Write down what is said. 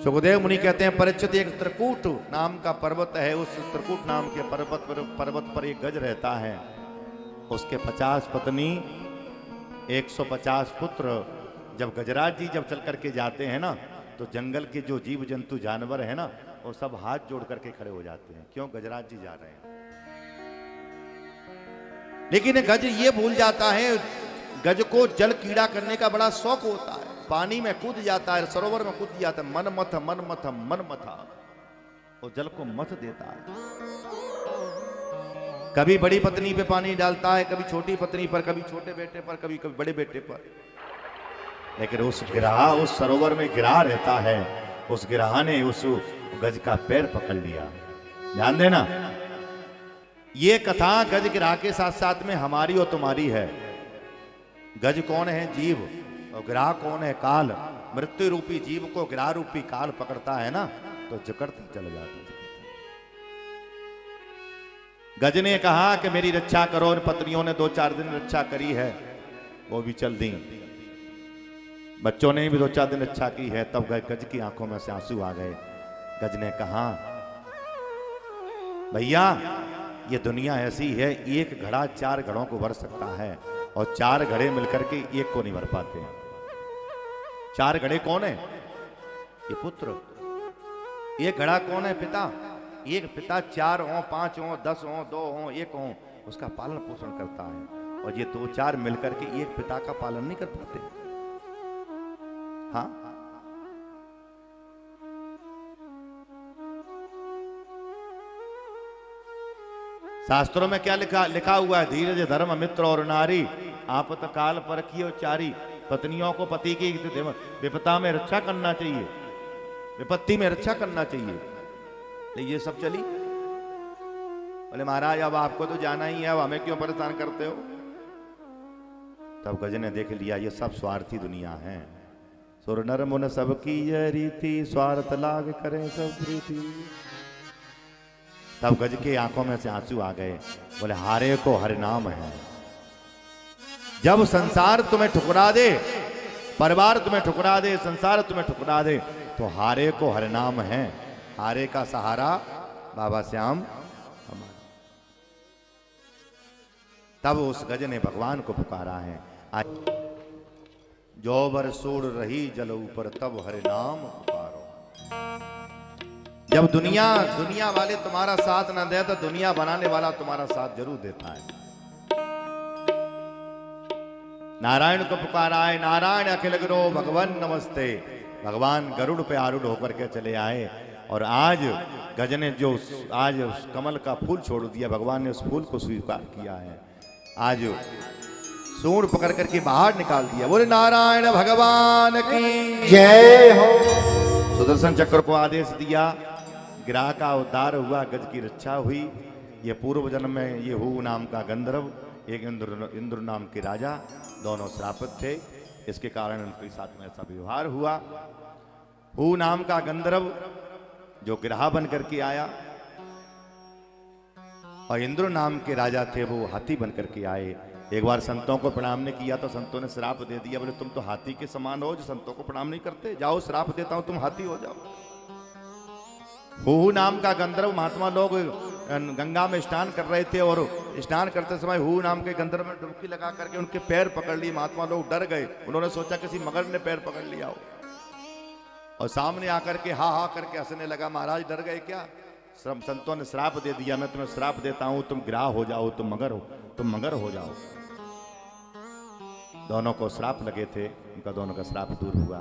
सुखदेव मुनि कहते हैं परीक्षित, एक त्रिकूट नाम का पर्वत है, उस त्रिकूट नाम के पर्वत पर एक गज रहता है। उसके 50 पत्नी, 150 पुत्र। जब गजराज जी जब चल करके जाते हैं ना, तो जंगल के जो जीव जंतु जानवर है ना, वो सब हाथ जोड़ करके खड़े हो जाते हैं। क्यों? गजराज जी जा रहे हैं। लेकिन गज ये भूल जाता है, गज को जल कीड़ा करने का बड़ा शौक होता है। पानी में कूद जाता है, सरोवर में कूद जाता है, मन मथा वो जल को मथ देता है। कभी बड़ी पत्नी पे पानी डालता है, कभी छोटी पत्नी पर, कभी छोटे बेटे पर, कभी कभी बड़े बेटे पर। लेकिन उस गिरहा, उस सरोवर में गिरहा रहता है, उस गिरहा ने उस गज का पैर पकड़ लिया। ध्यान देना, ये कथा गज गिरहा के साथ साथ में हमारी और तुम्हारी है। गज कौन है? जीव। और गिरहा कौन है? काल। मृत्यु रूपी जीव को गिरहा रूपी काल पकड़ता है ना, तो जकड़ता चला जाता है। गज ने कहा कि मेरी रक्षा करो, और पत्नियों ने 2-4 दिन रक्षा करी है, वो भी चल दी। बच्चों ने भी 2-4 दिन रक्षा की है। तब गज की आंखों में से आंसू आ गए। गज ने कहा, भैया ये दुनिया ऐसी है, एक घड़ा 4 घड़ों को भर सकता है, और 4 घड़े मिलकर के एक को नहीं भर पाते। 4 घड़े कौन है? ये पुत्र। एक घड़ा कौन है? पिता। एक पिता 4 हो, 5 हो, 10 हो, 2 हो, 1 हो, उसका पालन पोषण करता है। और ये 2-4 मिलकर के एक पिता का पालन नहीं कर पाते। हाँ, शास्त्रों में क्या लिखा हुआ है? धीरज धर्म मित्र और नारी, आपत काल परखियो चारी। पत्नियों को पति की विपदा में रक्षा करना चाहिए, विपत्ति में रक्षा करना चाहिए। तो ये सब चली। बोले महाराज अब आपको तो जाना ही है, अब हमें क्यों परेशान करते हो? तब गज ने देख लिया ये सब स्वार्थी दुनिया है। सुर नर मुन सबकी यह रीति, स्वार्थ लाग करें सब प्रीति। तब गज के आंखों में से आंसू आ गए। बोले हारे को हरि नाम है। जब संसार तुम्हें ठुकरा दे, परिवार तुम्हें ठुकरा दे, संसार तुम्हें ठुकरा दे, तो हारे को हरि नाम है। हारे का सहारा बाबा श्याम हमारा। तब उस गज ने भगवान को पुकारा है। जो बर सूड़ रही जल ऊपर, तब हरि नाम पुकारो। जब दुनिया वाले तुम्हारा साथ ना दे, तो दुनिया बनाने वाला तुम्हारा साथ जरूर देता है। नारायण को पुकारा है। नारायण अखिल गुरो भगवान नमस्ते। भगवान गरुड़ पे आरूढ़ होकर के चले आए। और आज गज ने जो आज उस कमल का फूल छोड़ दिया, भगवान ने उस फूल को स्वीकार किया है। आज सूंड पकड़ करके बाहर निकाल दिया। बोले नारायण भगवान की जय हो। सुदर्शन चक्र को आदेश दिया, गिरहा का उद्धार हुआ, गज की रक्षा हुई। ये पूर्व जन्म में ये हु नाम का गंधर्व, एक इंद्र नाम के राजा, दोनों श्रापित थे। इसके कारण उनके साथ में ऐसा व्यवहार हुआ। हु नाम का गंधर्व जो गिरहा बन करके आया, और इंद्र नाम के राजा थे वो हाथी बन करके आए। एक बार संतों को प्रणाम नहीं किया तो संतों ने श्राप दे दिया। बोले तुम तो हाथी के समान हो, जो संतों को प्रणाम नहीं करते, जाओ श्राप देता हूं, तुम हाथी हो जाओ। हु नाम का गंधर्व, महात्मा लोग गंगा में स्नान कर रहे थे, और स्नान करते समय हु नाम के गंधर्व में डुबकी लगा करके उनके पैर पकड़ लिए। महात्मा लोग डर गए, उन्होंने सोचा किसी मगर ने पैर पकड़ लिया हो, और सामने आकर के हा हा करके हंसने लगा। महाराज डर गए क्या? संतों ने श्राप दे दिया, मैं तुम्हें श्राप देता हूं, तुम गिरहा हो जाओ, तुम मगर हो जाओ। दोनों को श्राप लगे थे, उनका दोनों का श्राप दूर हुआ।